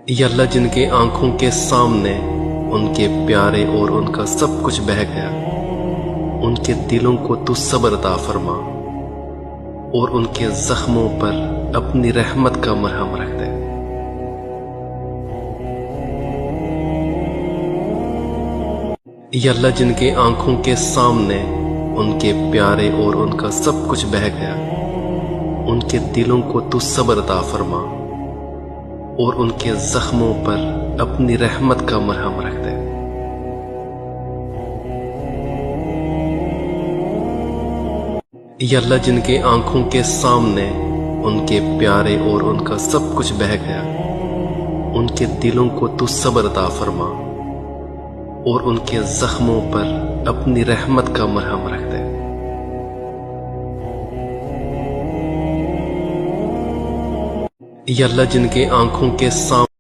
یا اللہ جن کے آنکھوں کے سامنے ان کے پیارے اور ان کا سب کچھ بہہ گیا، ان کے دلوں کو تو صبر عطا فرما اور ان کے زخموں پر اپنی رحمت کا مرہم رکھ دے۔ یا اللہ جن کے آنکھوں کے سامنے ان کے پیارے اور ان کا سب کچھ بہہ گیا، ان کے دلوں کو تو صبر عطا فرما اور ان کے زخموں پر اپنی رحمت کا مرہم رکھ دے۔ یا اللہ جن کے آنکھوں کے سامنے ان کے پیارے اور ان کا سب کچھ بہہ گیا، ان کے دلوں کو تو صبر عطا فرما اور ان کے زخموں پر اپنی رحمت کا مرہم رکھ دے۔ یا اللہ جن کے آنکھوں کے سامنے